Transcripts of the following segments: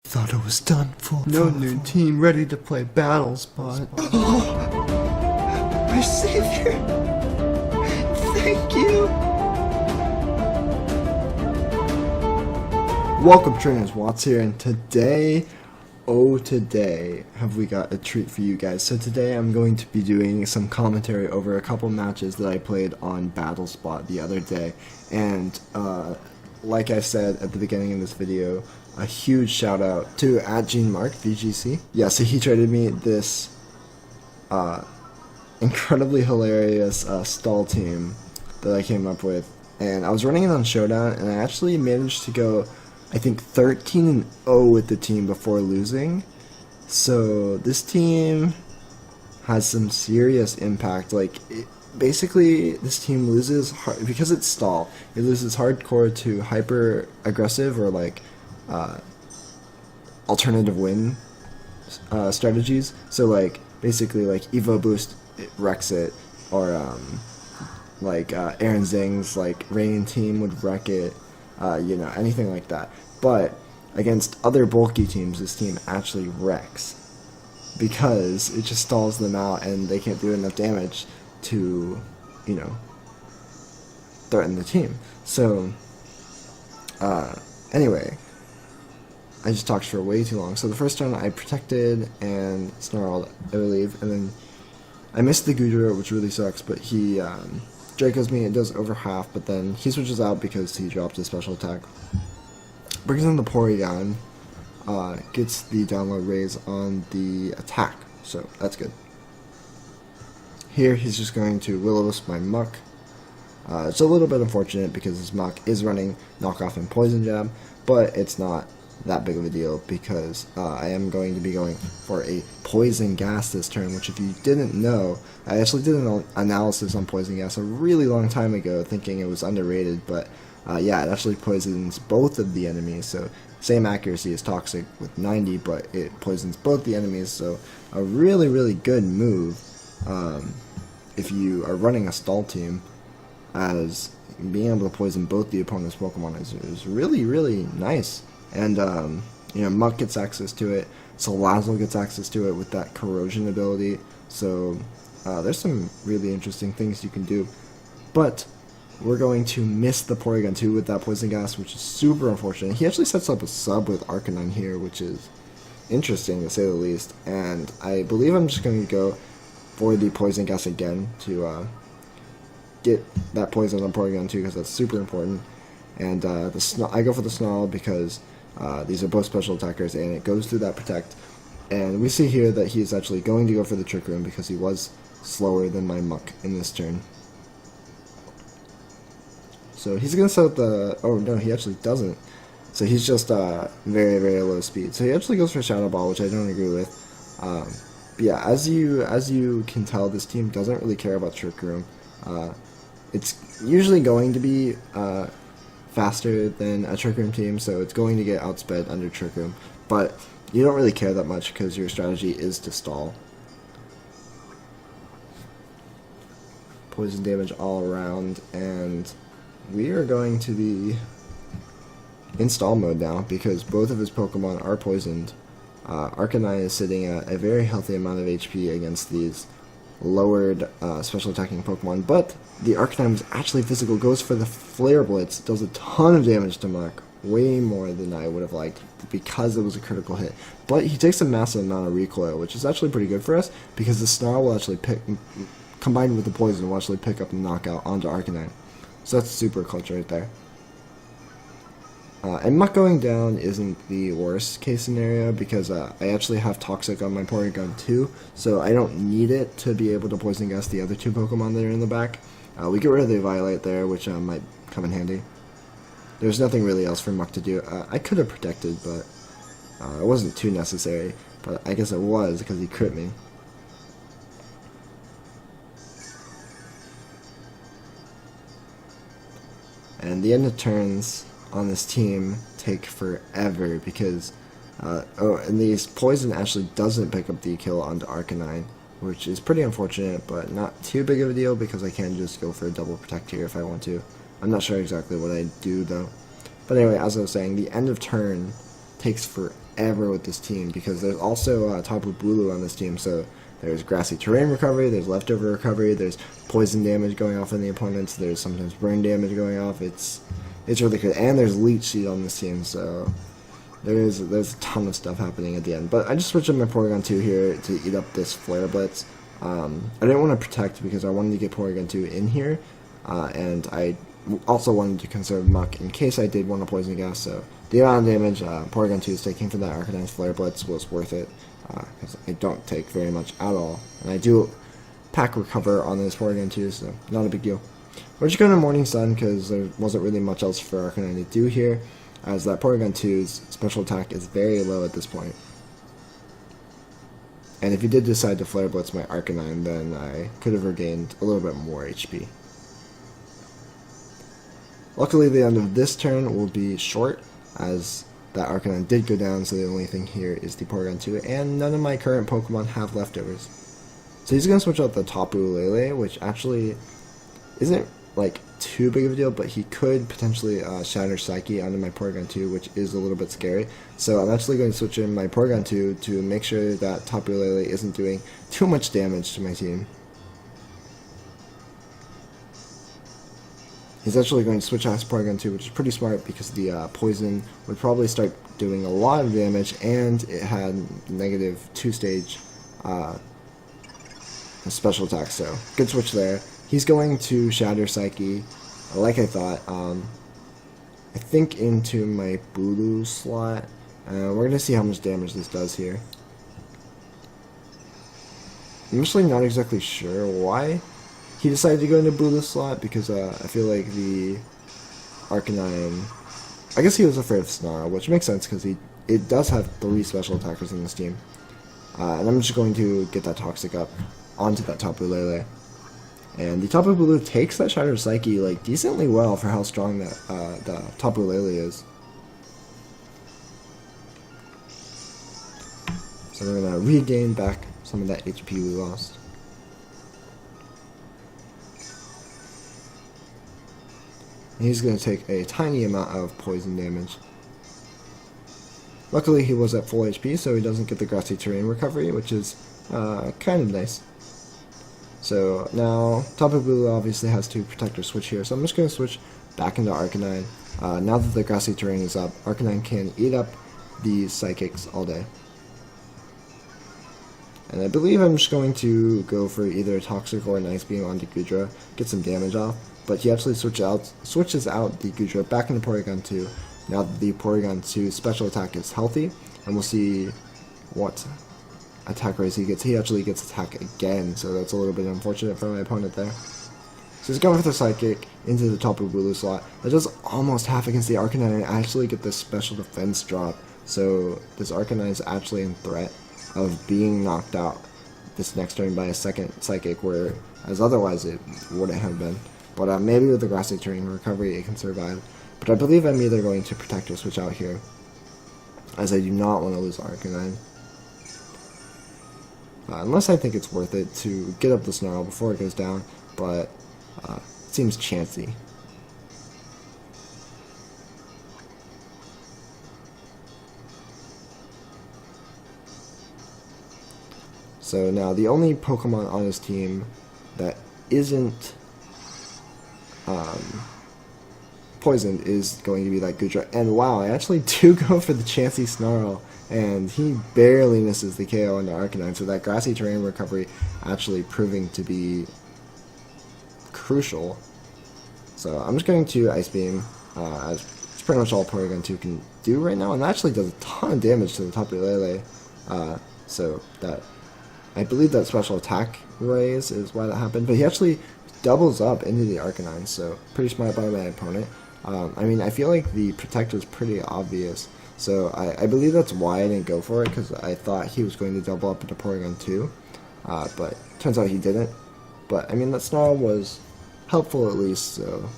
Thought it was done for. No new team ready to play battle spot. My savior! Thank you! Welcome trainers, Watts here, and today have we got a treat for you guys. So today I'm going to be doing some commentary over a couple matches that I played on Battle Spot the other day, and like I said at the beginning of this video, a huge shout out to @GeneMark VGC. Yeah, so he traded me this incredibly hilarious stall team that I came up with, and I was running it on Showdown, and I actually managed to go, I think, 13-0 with the team before losing. So this team has some serious impact. Basically, this team loses because it's stall. It loses hardcore to hyper aggressive or alternative win strategies. So basically Evo boost, it wrecks it, or Aaron Zing's Reigning team would wreck it. Anything like that. But against other bulky teams, this team actually wrecks because it just stalls them out and they can't do enough damage to, threaten the team. So, anyway, I just talked for way too long. So the first turn I protected and snarled, I believe, and then I missed the Gudra, which really sucks, but he Dracos me, it does over half, but then he switches out because he dropped his special attack. Brings in the PORYGON, gets the download raise on the attack, so that's good. Here he's just going to Will-O-Wisp my Muck. It's a little bit unfortunate because his Muck is running knockoff and poison jab, but it's not that big of a deal because I am going to be going for a poison gas this turn, which if you didn't know, I actually did an analysis on poison gas a really long time ago thinking it was underrated, but yeah, it actually poisons both of the enemies, so same accuracy as Toxic with 90, but it poisons both the enemies, so a really, really good move if you are running a stall team, as being able to poison both the opponent's Pokemon is really, really nice. And, Muck gets access to it, Salazzle gets access to it with that corrosion ability, so there's some really interesting things you can do. But we're going to miss the Porygon 2 with that Poison Gas, which is super unfortunate. He actually sets up a sub with Arcanine here, which is interesting to say the least, and I believe I'm just going to go for the Poison Gas again to get that poison on Porygon 2 because that's super important. And I go for the Snarl because these are both special attackers, and it goes through that Protect. And we see here that he is actually going to go for the Trick Room because he was slower than my Muck in this turn. So he's going to set up the... Oh, no, he actually doesn't. So he's just very, very low speed. So he actually goes for Shadow Ball, which I don't agree with. But yeah, as you can tell, this team doesn't really care about Trick Room. It's usually going to be... faster than a Trick Room team, so it's going to get outsped under Trick Room, but you don't really care that much because your strategy is to stall. Poison damage all around, and we are going to be in stall mode now because both of his Pokemon are poisoned. Arcanine is sitting at a very healthy amount of HP against these lowered special attacking Pokemon, but the Arcanine was actually physical, goes for the Flare Blitz, does a ton of damage to Muck, way more than I would have liked because it was a critical hit. But he takes a massive amount of recoil, which is actually pretty good for us because the Snarl will actually combined with the poison, will actually pick up and knock out onto Arcanine. So that's super clutch right there. And Muck going down isn't the worst case scenario because I actually have Toxic on my Porygon 2, so I don't need it to be able to Poison Gas the other two Pokemon that are in the back. We get rid of the Violate there, which might come in handy. There's nothing really else for Muck to do. I could have protected, but it wasn't too necessary, but I guess it was because he crit me. And the end of turns on this team take forever because and these poison actually doesn't pick up the kill onto Arcanine, which is pretty unfortunate, but not too big of a deal because I can just go for a double protect here if I want to. I'm not sure exactly what I do though. But anyway, as I was saying, the end of turn takes forever with this team because there's also Tapu Bulu on this team, so there's grassy terrain recovery, there's leftover recovery, there's poison damage going off on the opponents, there's sometimes burn damage going off. It's really good, and there's leech seed on this team, so there's a ton of stuff happening at the end. But I just switched up my Porygon 2 here to eat up this Flare Blitz. I didn't want to protect because I wanted to get Porygon 2 in here, and I also wanted to conserve Muck in case I did want to Poison Gas, so the amount of damage Porygon 2 is taking from that Arcanine's Flare Blitz was worth it, because I don't take very much at all, and I do pack recover on this Porygon 2, so not a big deal. We're just going to Morning Sun because there wasn't really much else for Arcanine to do here, as that Porygon 2's special attack is very low at this point. And if he did decide to Flare Blitz my Arcanine, then I could have regained a little bit more HP. Luckily, the end of this turn will be short, as that Arcanine did go down, so the only thing here is the Porygon 2, and none of my current Pokemon have leftovers. So he's going to switch out the Tapu Lele, which actually isn't like too big of a deal, but he could potentially Shatter Psyche onto my Porygon 2, which is a little bit scary. So I'm actually going to switch in my Porygon 2 to make sure that Tapu Lele isn't doing too much damage to my team. He's actually going to switch out his Porygon 2, which is pretty smart because the poison would probably start doing a lot of damage, and it had negative 2-stage special attack, so good switch there. He's going to Shatter Psyche, like I thought, I think into my Bulu slot. We're going to see how much damage this does here. I'm actually not exactly sure why he decided to go into Bulu slot, because I feel like the Arcanine, I guess he was afraid of Snarl, which makes sense because it does have 3 special attackers in this team. And I'm just going to get that Toxic up onto that Tapu Lele. And the Tapu Bulu takes that Shatter Psyche like decently well for how strong that the Tapu Lele is. So we're gonna regain back some of that HP we lost. And he's gonna take a tiny amount of poison damage. Luckily he was at full HP, so he doesn't get the grassy terrain recovery, which is kind of nice. So now Tapu Bulu obviously has to Protector switch here, so I'm just going to switch back into Arcanine. Now that the grassy terrain is up, Arcanine can eat up these Psychics all day. And I believe I'm just going to go for either a Toxic or an Ice Beam onto Goodra, get some damage off, but he actually switches out the Goodra back into Porygon 2, now that the Porygon 2 special attack is healthy, and we'll see what attack raise he gets. He actually gets attack again, so that's a little bit unfortunate for my opponent there. So he's going for the Psychic into the Tapu Bulu slot. That does almost half against the Arcanine, and I actually get this special defense drop, so this Arcanine is actually in threat of being knocked out this next turn by a second Psychic, whereas otherwise it wouldn't have been. But maybe with the grassy terrain recovery it can survive. But I believe I'm either going to Protect or switch out here, as I do not want to lose Arcanine. Unless I think it's worth it to get up the Snarl before it goes down, but it seems chancy. So now the only Pokemon on his team that isn't poisoned is going to be that Goodra. And wow, I actually do go for the Chansey Snarl, and he barely misses the KO into Arcanine, so that grassy terrain recovery actually proving to be crucial. So I'm just going to Ice Beam, as it's pretty much all Porygon 2 can do right now, and that actually does a ton of damage to the Tapu Lele, so that, I believe that special attack raise is why that happened, but he actually doubles up into the Arcanine, so pretty smart by my opponent. I mean, I feel like the Protector is pretty obvious, so I believe that's why I didn't go for it, because I thought he was going to double up into Porygon 2, but turns out he didn't. But I mean, that Snarl was helpful at least, so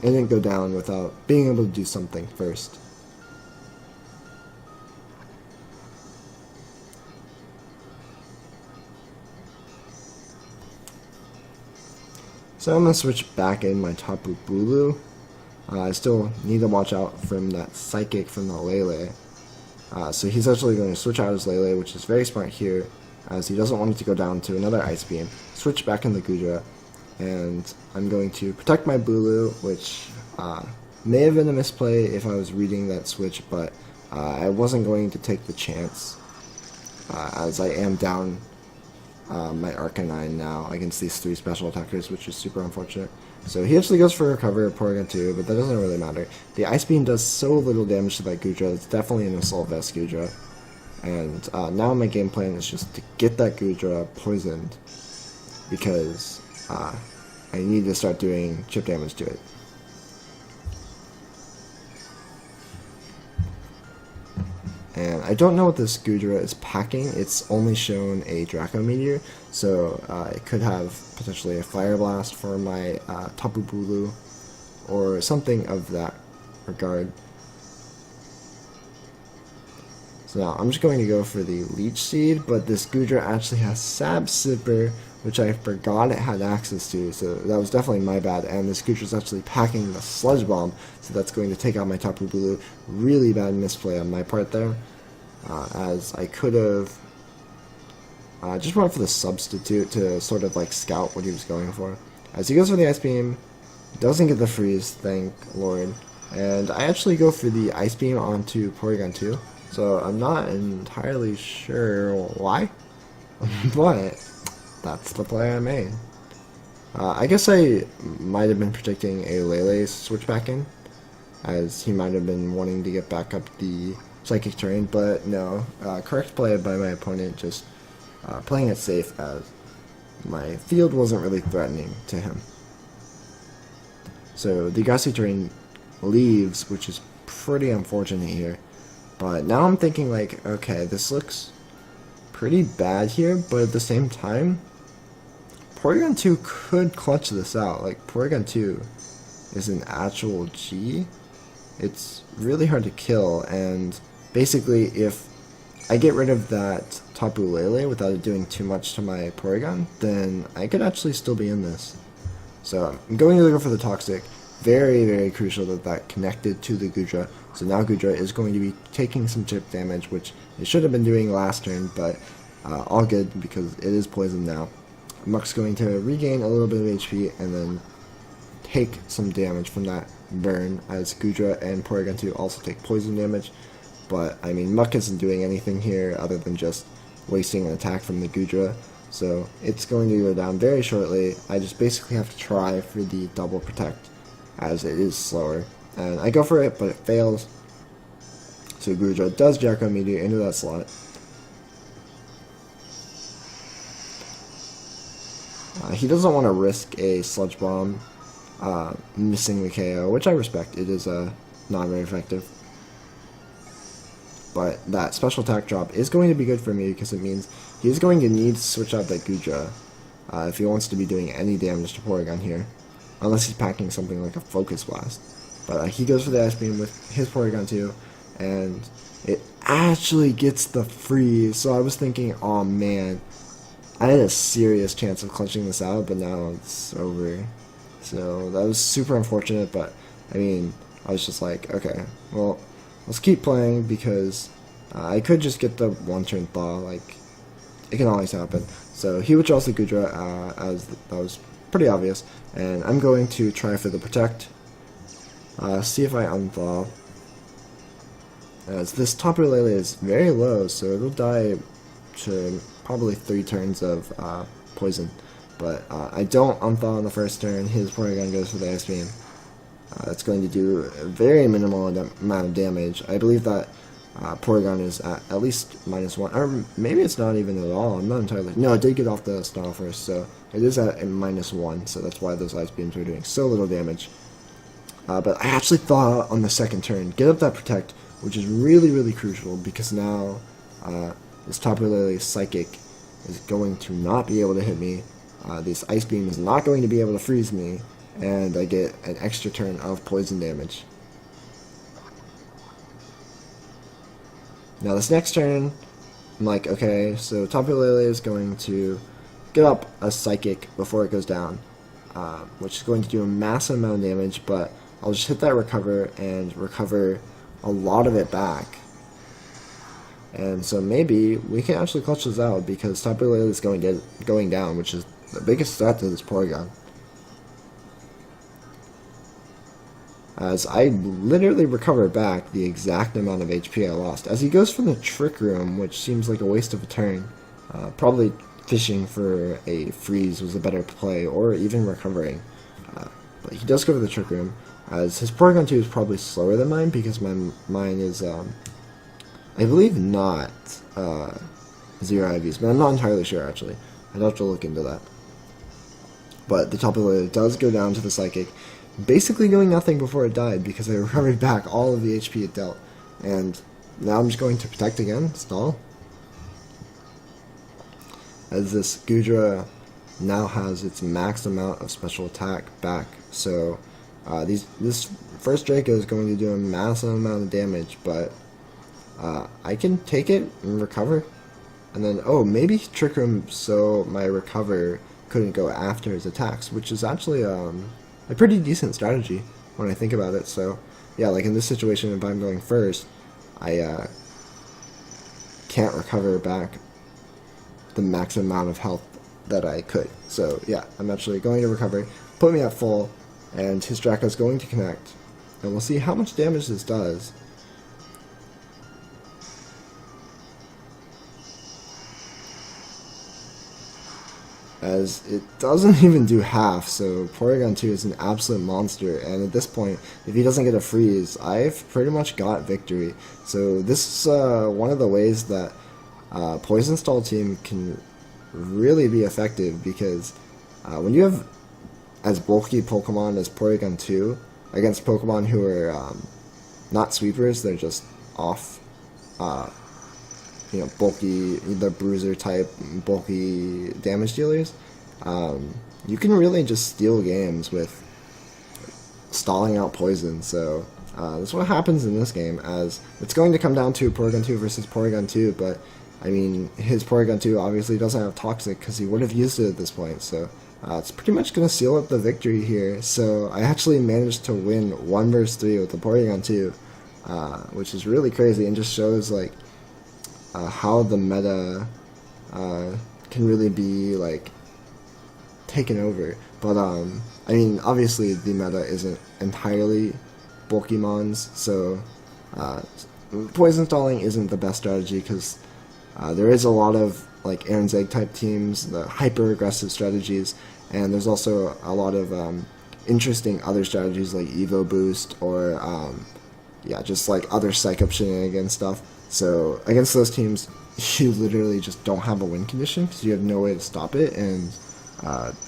it didn't go down without being able to do something first. So I'm going to switch back in my Tapu Bulu. I still need to watch out from that Psychic from the Lele. So he's actually going to switch out his Lele, which is very smart here, as he doesn't want it to go down to another Ice Beam. Switch back in the Gudra, and I'm going to protect my Bulu, which may have been a misplay if I was reading that switch, but I wasn't going to take the chance, as I am down my Arcanine now against these 3 special attackers, which is super unfortunate. So he actually goes for Recover Porygon 2, but that doesn't really matter. The Ice Beam does so little damage to that Gudra, it's definitely an Assault Vest Gudra. And now my game plan is just to get that Gudra poisoned, because I need to start doing chip damage to it. And I don't know what this Gudra is packing. It's only shown a Draco Meteor, so it could have potentially a Fire Blast for my Tapu Bulu, or something of that regard. So now I'm just going to go for the Leech Seed, but this Gudra actually has Sab Sipper, which I forgot it had access to, so that was definitely my bad. And this Gudra is actually packing the Sludge Bomb, so that's going to take out my Tapu Bulu. Really bad misplay on my part there, as I could have just went for the Substitute to sort of like scout what he was going for. As he goes for the Ice Beam, doesn't get the Freeze, thank Lord, and I actually go for the Ice Beam onto Porygon 2, so I'm not entirely sure why, but that's the play I made. I guess I might have been predicting a Lele switch back in, as he might have been wanting to get back up the Psychic terrain, but no. Correct play by my opponent, just playing it safe, as my field wasn't really threatening to him. So the Grassy terrain leaves, which is pretty unfortunate here. But now I'm thinking like, okay, this looks pretty bad here, but at the same time, Porygon 2 could clutch this out. Like, Porygon 2 is an actual G. It's really hard to kill, and basically if I get rid of that Tapu Lele without it doing too much to my Porygon, then I could actually still be in this. So I'm going to go for the Toxic. Very, very crucial that that connected to the Gudra. So now Gudra is going to be taking some chip damage, which it should have been doing last turn, but all good because it is poisoned now. Muck's going to regain a little bit of HP and then take some damage from that burn, as Gudra and Porygon 2 also take poison damage. But I mean, Muck isn't doing anything here other than just wasting an attack from the Gudra, so it's going to go down very shortly. I just basically have to try for the double protect, as it is slower, and I go for it, but it fails. So Gudra does Draco Meteor into that slot. He doesn't want to risk a Sludge Bomb missing the KO, which I respect. It is not very effective. But that special attack drop is going to be good for me, because it means he's going to need to switch out that Gudra if he wants to be doing any damage to Porygon here. Unless he's packing something like a Focus Blast. But he goes for the Ice Beam with his Porygon 2, and it actually gets the freeze. So I was thinking, oh man, I had a serious chance of clutching this out, but now it's over. So that was super unfortunate, but I mean, I was just like, okay, well, let's keep playing, because I could just get the one-turn thaw, like, it can always happen. So he withdraws the Gudra, as that was pretty obvious, and I'm going to try for the Protect, see if I unthaw, as this Tapu Lele is very low, so it'll die to probably 3 turns of poison. But I don't unthaw on the first turn. His Porygon goes for the Ice Beam. That's going to do a very minimal amount of damage. I believe that Porygon is at least -1, or maybe it's not even at all. I'm not entirely. No, it did get off the stall first, so it is at -1. So that's why those Ice Beams are doing so little damage. But I actually thought on the second turn, get up that Protect, which is really, really crucial, because now this Tapu Lele Psychic is going to not be able to hit me. This Ice Beam is not going to be able to freeze me, and I get an extra turn of poison damage. Now this next turn, I'm like, okay, so Tapu Lele is going to get up a Psychic before it goes down, which is going to do a massive amount of damage, but I'll just hit that Recover and recover a lot of it back. And so maybe we can actually clutch this out, because Tapu Lele is going down, which is the biggest threat to this Porygon. As I literally recover back the exact amount of HP I lost. As he goes for the Trick Room, which seems like a waste of a turn. Probably fishing for a freeze was a better play, or even recovering. But he does go for the Trick Room, as his Porygon 2 is probably slower than mine, because mine is, I believe not zero IVs, but I'm not entirely sure actually. I'd have to look into that. But the Tapu Lele does go down to the Psychic, basically doing nothing before it died, because I recovered back all of the HP it dealt. And now I'm just going to Protect again, stall. As this Goodra now has its max amount of special attack back. So this first Draco is going to do a massive amount of damage, but I can take it and recover. And then, oh, maybe Trick Room so my recover couldn't go after his attacks, which is actually a pretty decent strategy when I think about it. So yeah, like in this situation, if I'm going first, I can't recover back the max amount of health that I could. So yeah, I'm actually going to recover, put me at full, and his Draco's going to connect. And we'll see how much damage this does. As it doesn't even do half, so Porygon 2 is an absolute monster, and at this point, if he doesn't get a freeze, I've pretty much got victory. So this is one of the ways that Poison Stall team can really be effective, because when you have as bulky Pokemon as Porygon 2 against Pokemon who are not sweepers, they're just off, bulky, either bruiser type, bulky damage dealers, you can really just steal games with stalling out poison. So that's what happens in this game, as it's going to come down to Porygon 2 versus Porygon 2, but I mean, his Porygon 2 obviously doesn't have Toxic, because he would have used it at this point, so it's pretty much going to seal up the victory here. So I actually managed to win 1 vs 3 with the Porygon 2, which is really crazy, and just shows like how the meta can really be like taken over. But I mean, obviously the meta isn't entirely Pokemons, so poison stalling isn't the best strategy, because there is a lot of like Aaron's Egg type teams, the hyper aggressive strategies, and there's also a lot of interesting other strategies like Evo Boost, or yeah, just like other Psych Up shenanigans stuff. So against those teams, you literally just don't have a win condition, because you have no way to stop it, and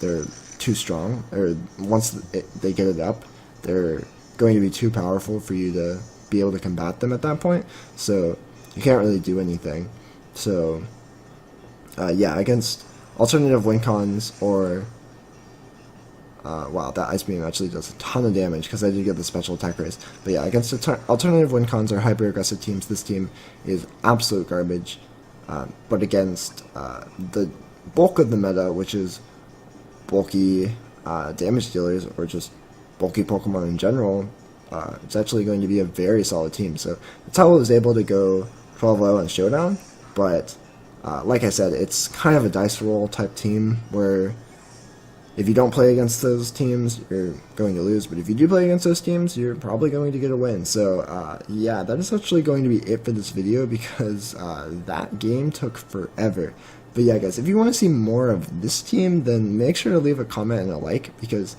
they're too strong, or once they get it up, they're going to be too powerful for you to be able to combat them at that point, so you can't really do anything. So yeah, against alternative win cons, or wow, that Ice Beam actually does a ton of damage, because I did get the special attack raise. But yeah, against alternative win cons or hyper aggressive teams, this team is absolute garbage. But against the bulk of the meta, which is bulky damage dealers, or just bulky Pokemon in general, it's actually going to be a very solid team. So that's how I was able to go 12-0 in Showdown. But like I said, it's kind of a dice roll type team, where if you don't play against those teams, you're going to lose, but if you do play against those teams, you're probably going to get a win. So yeah, that is actually going to be it for this video, because that game took forever. But yeah, guys, if you want to see more of this team, then make sure to leave a comment and a like, because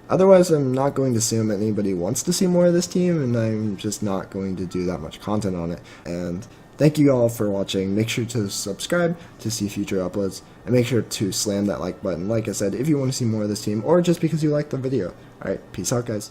otherwise I'm not going to assume anybody wants to see more of this team, and I'm just not going to do that much content on it. And thank you all for watching. Make sure to subscribe to see future uploads, and make sure to slam that like button, like I said, if you want to see more of this team, or just because you liked the video. Alright, peace out, guys.